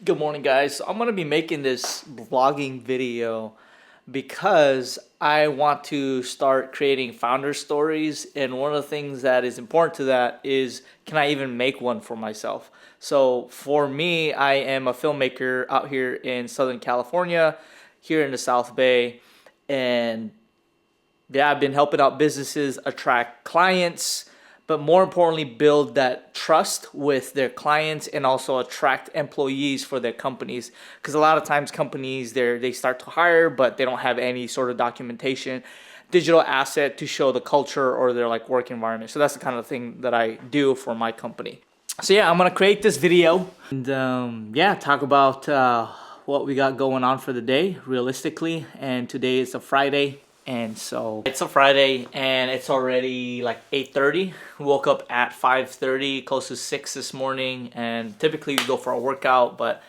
Good morning, guys. So I'm going to be making this vlogging video because I want to start creating founder stories. And one of the things that is important to that is, can I even make one for myself? So for me, I am a filmmaker out here in Southern California, here in the South Bay. And yeah, I've been helping out businesses attract clients, but more importantly, build that trust with their clients and also attract employees for their companies. Because a lot of times companies they start to hire, but they don't have any sort of documentation, digital asset to show the culture or their like work environment. So that's the kind of thing that I do for my company. So yeah, I'm gonna create this video and yeah, talk about what we got going on for the day realistically. And today is a Friday. And so it's a Friday and it's already like 8:30. Woke up at 5:30, close to 6 this morning. And typically we go for a workout, but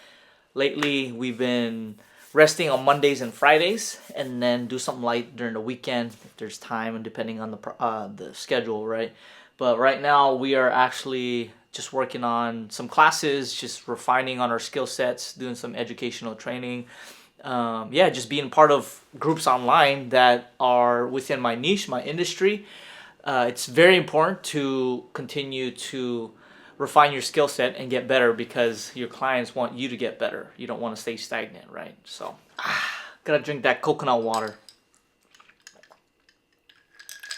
lately we've been resting on Mondays and Fridays and then do something light during the weekend if there's time and depending on the schedule, right? But right now we are actually just working on some classes, just refining on our skill sets, doing some educational training. Yeah, just being part of groups online that are within my niche, my industry. It's very important to continue to refine your skill set and get better because your clients want you to get better. You don't want to stay stagnant, right? So, gotta drink that coconut water.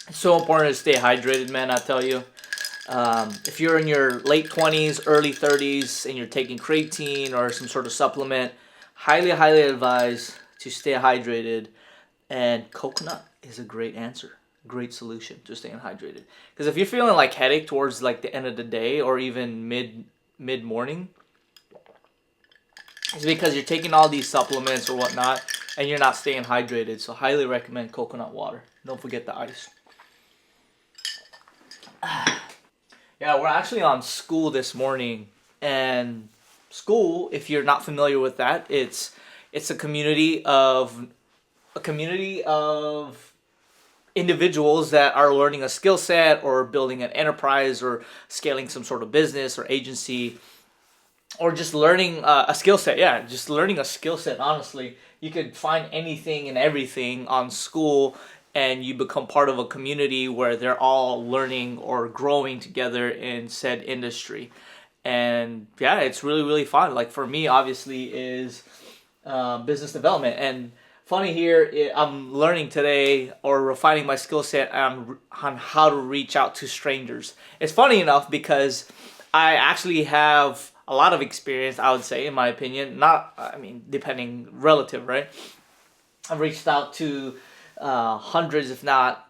It's so important to stay hydrated, man, I tell you. If you're in your late 20s, early 30s, and you're taking creatine or some sort of supplement, highly advise to stay hydrated, and coconut is a great answer, great solution to staying hydrated. Because if you're feeling like headache towards like the end of the day or even mid morning, it's because you're taking all these supplements or whatnot and you're not staying hydrated. So highly recommend coconut water. Don't forget the ice. Yeah, we're actually on school this morning, and school, if you're not familiar with that, it's a community of individuals that are learning a skill set or building an enterprise or scaling some sort of business or agency or just learning a skill set. Yeah, just learning a skill set. Honestly, you could find anything and everything on school, and you become part of a community where they're all learning or growing together in said industry. And yeah, it's really fun. Like for me, obviously, is business development. And funny here, I'm learning today or refining my skill set on how to reach out to strangers. It's funny enough because I actually have a lot of experience, I would say, in my opinion. Not, I mean, depending, relative, right? I've reached out to hundreds, if not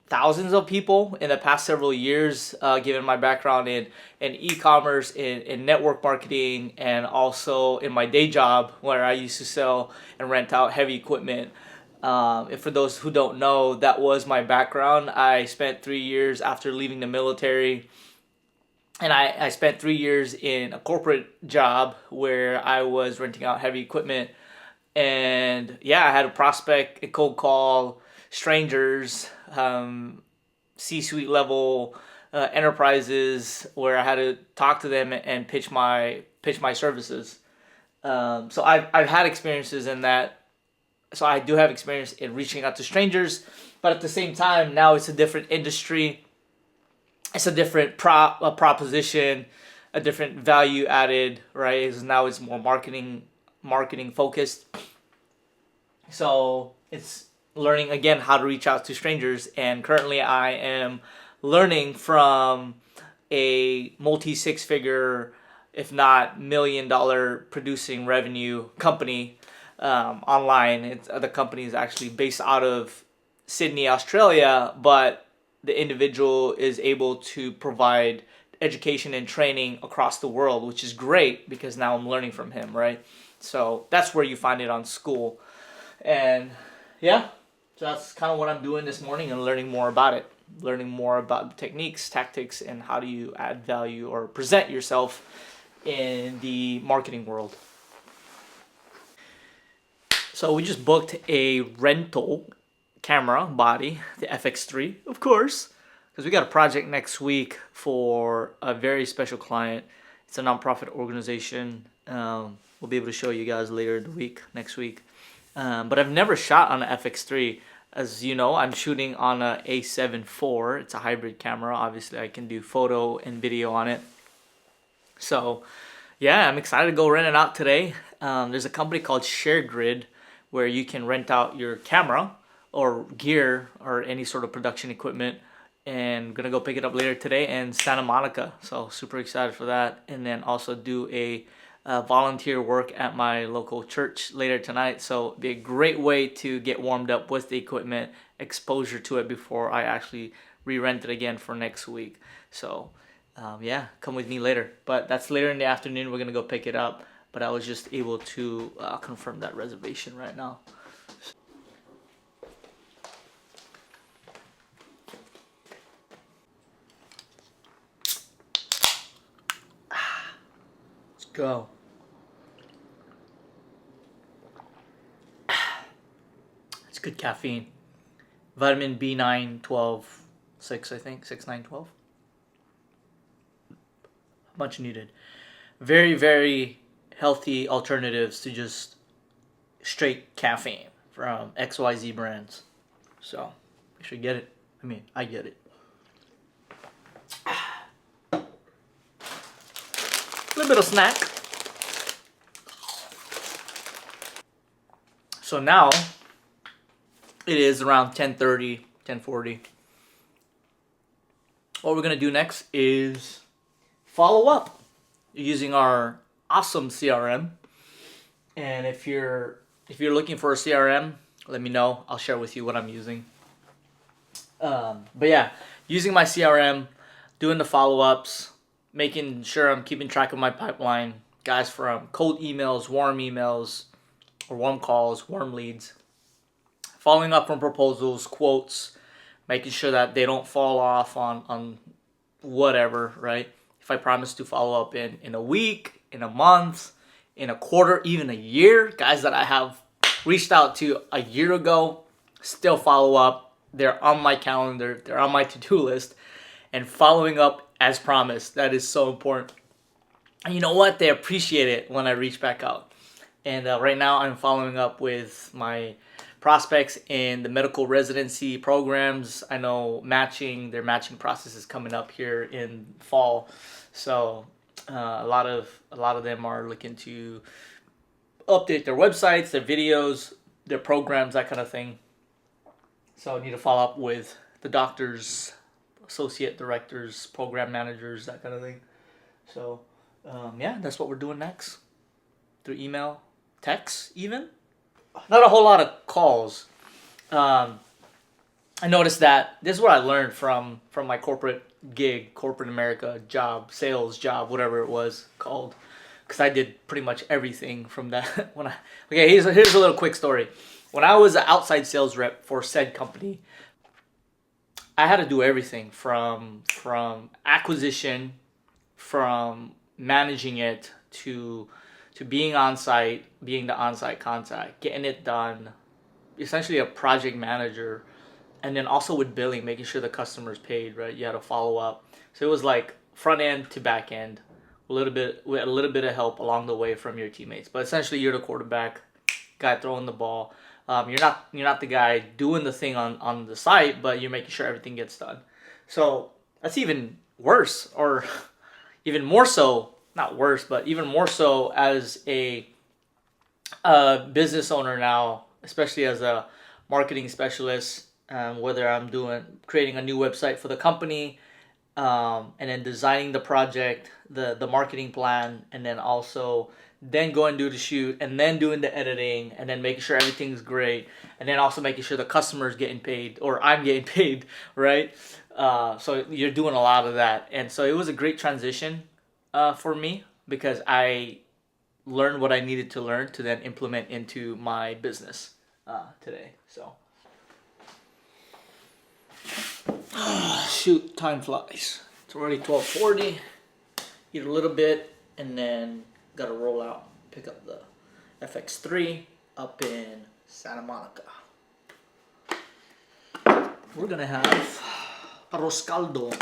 thousands of people in the past several years, given my background in e-commerce, in network marketing, and also in my day job where I used to sell and rent out heavy equipment. And for those who don't know, that was my background. I spent 3 years after leaving the military, and I spent 3 years in a corporate job where I was renting out heavy equipment. And yeah, I had to prospect and cold call strangers, C-suite level enterprises where I had to talk to them and pitch my services. So I've had experiences in that. So I do have experience in reaching out to strangers, but at the same time, now it's a different industry. It's a different proposition, a different value added, right? Now it's more marketing focused. So it's learning again how to reach out to strangers, and currently I am learning from a multi six figure, if not $1 million producing revenue company online. The company is actually based out of Sydney, Australia, but the individual is able to provide education and training across the world, which is great because now I'm learning from him, right? So that's where you find it on school. And yeah, so that's kind of what I'm doing this morning and learning more about it, learning more about techniques, tactics, and how do you add value or present yourself in the marketing world. So we just booked a rental camera body, the FX3, of course, because we got a project next week for a very special client. It's a nonprofit organization. we'll be able to show you guys later in the week, next week. But I've never shot on an FX3. As you know, I'm shooting on a A7 IV. It's a hybrid camera. Obviously, I can do photo and video on it. So, yeah, I'm excited to go rent it out today. There's a company called ShareGrid where you can rent out your camera or gear or any sort of production equipment, and gonna go pick it up later today in Santa Monica. So super excited for that. And then also do a volunteer work at my local church later tonight. So it'd be a great way to get warmed up with the equipment, exposure to it before I actually re-rent it again for next week. So yeah, come with me later. But that's later in the afternoon. We're gonna go pick it up. But I was just able to confirm that reservation right now. Let's go. It's good caffeine. Vitamin B9, 12, 6, I think. 6, 9, 12. Much needed. Very, very healthy alternatives to just straight caffeine from XYZ brands. So, you should get it. I mean, I get it. A little bit of snack. So now, it is around 10:30, 10:40. What we're going to do next is follow up using our awesome CRM. And if you're looking for a CRM, let me know. I'll share with you what I'm using. But yeah, using my CRM, doing the follow-ups, making sure I'm keeping track of my pipeline, guys, from cold emails, or warm calls, warm leads, following up from proposals, quotes, making sure that they don't fall off on whatever, right? If I promise to follow up in a week, in a month, in a quarter, even a year, guys that I have reached out to a year ago, still follow up. They're on my calendar. They're on my to-do list. And following up as promised, that is so important. And you know what? They appreciate it when I reach back out. And right now I'm following up with my prospects in the medical residency programs. I know their matching process is coming up here in fall. So a lot of them are looking to update their websites, their videos, their programs, that kind of thing. So I need to follow up with the doctors, associate directors, program managers, that kind of thing. So yeah, that's what we're doing next. Through email, text even. Not a whole lot of calls. I noticed that this is what I learned from my corporate gig, corporate America job, sales job, whatever it was called, because I did pretty much everything from that. Here's a little quick story. When I was an outside sales rep for said company, I had to do everything from acquisition, from managing it to being on site, being the on-site contact, getting it done, essentially a project manager, and then also with billing, making sure the customer's paid, right? You had to follow up. So it was like front end to back end, a little bit of help along the way from your teammates. But essentially, you're the quarterback, guy throwing the ball. You're not the guy doing the thing on the site, but you're making sure everything gets done. So that's even worse, or even more so. Not worse, but even more so as a business owner now, especially as a marketing specialist, whether I'm creating a new website for the company, and then designing the project, the marketing plan, and then also going do the shoot, and then doing the editing, and then making sure everything's great, and then also making sure the customer's getting paid, or I'm getting paid, right? So you're doing a lot of that. And so it was a great transition for me, because I learned what I needed to learn to then implement into my business today. So shoot, time flies. It's already 12:40. Eat a little bit, and then gotta roll out, pick up the FX3 up in Santa Monica. We're gonna have arroz caldo.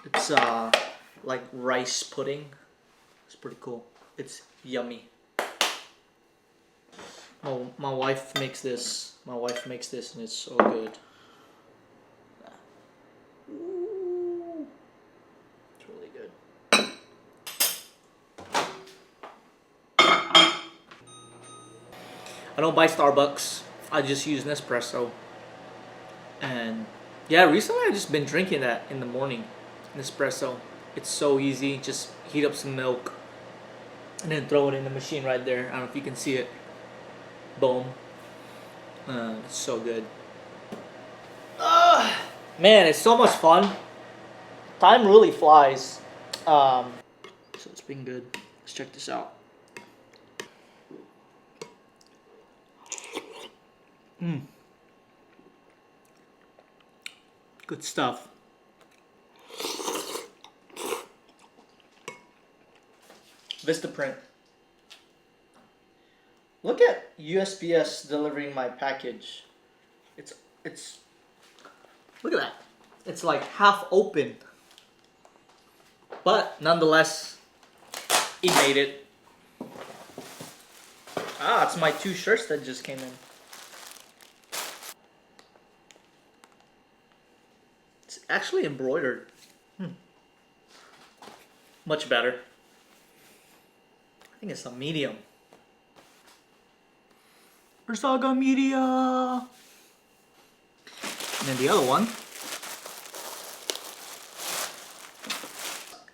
It's like rice pudding. It's pretty cool. It's yummy. My wife makes this. My wife makes this, and it's so good. Ooh, it's really good. I don't buy Starbucks. I just use Nespresso. And yeah, recently I've just been drinking that in the morning. Nespresso. It's so easy. Just heat up some milk and then throw it in the machine right there. I don't know if you can see it. Boom. It's so good. Man, it's so much fun. Time really flies. So it's been good. Let's check this out. Good stuff. Vistaprint. Look at USPS delivering my package. It's look at that. It's like half open. But nonetheless, he made it. Ah, it's my 2 shirts that just came in. It's actually embroidered. Much better. I think it's a medium. Arzaga Media. And then the other one.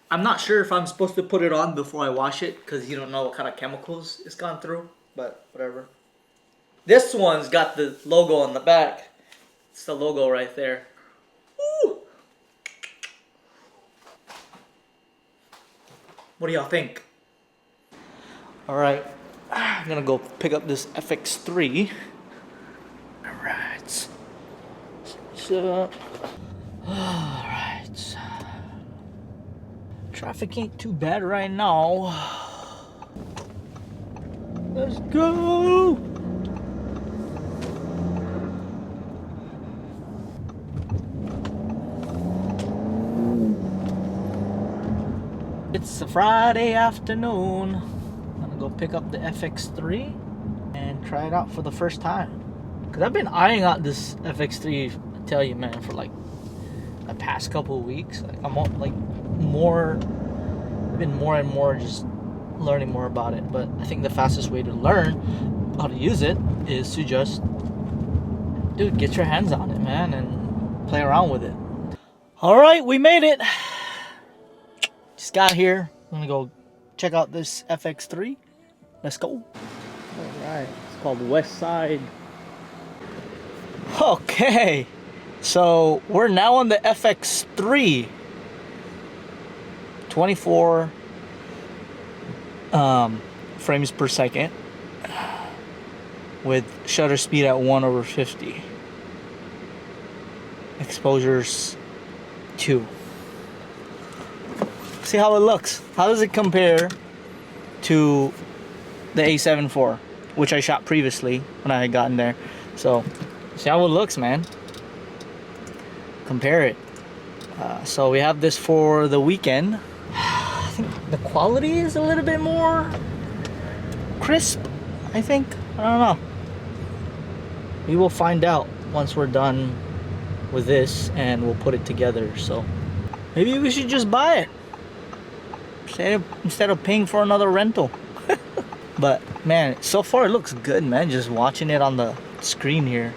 I'm not sure if I'm supposed to put it on before I wash it because you don't know what kind of chemicals it's gone through, but whatever. This one's got the logo on the back. It's the logo right there. Woo! What do y'all think? Alright, I'm gonna go pick up this FX3. Alright. So, alright. Traffic ain't too bad right now. Let's go! It's a Friday afternoon. I'm gonna go pick up the FX3 and try it out for the first time. Cause I've been eyeing out this FX3, I tell you, man, for like the past couple of weeks. Like I'm like I've been more and more just learning more about it. But I think the fastest way to learn how to use it is to just, dude, get your hands on it, man, and play around with it. All right, we made it. Just got here. I'm gonna go check out this FX3. Let's go. All right, it's called West Side. Okay, so we're now on the FX3. 24 frames per second with shutter speed at 1/50. Exposures 2. See how it looks. How does it compare to the A7 IV, which I shot previously when I had gotten there? So see how it looks, man. Compare it. So we have this for the weekend. I think the quality is a little bit more crisp, I think. I don't know. We will find out once we're done with this and we'll put it together. So maybe we should just buy it instead of paying for another rental. But man, so far it looks good, man, just watching it on the screen here.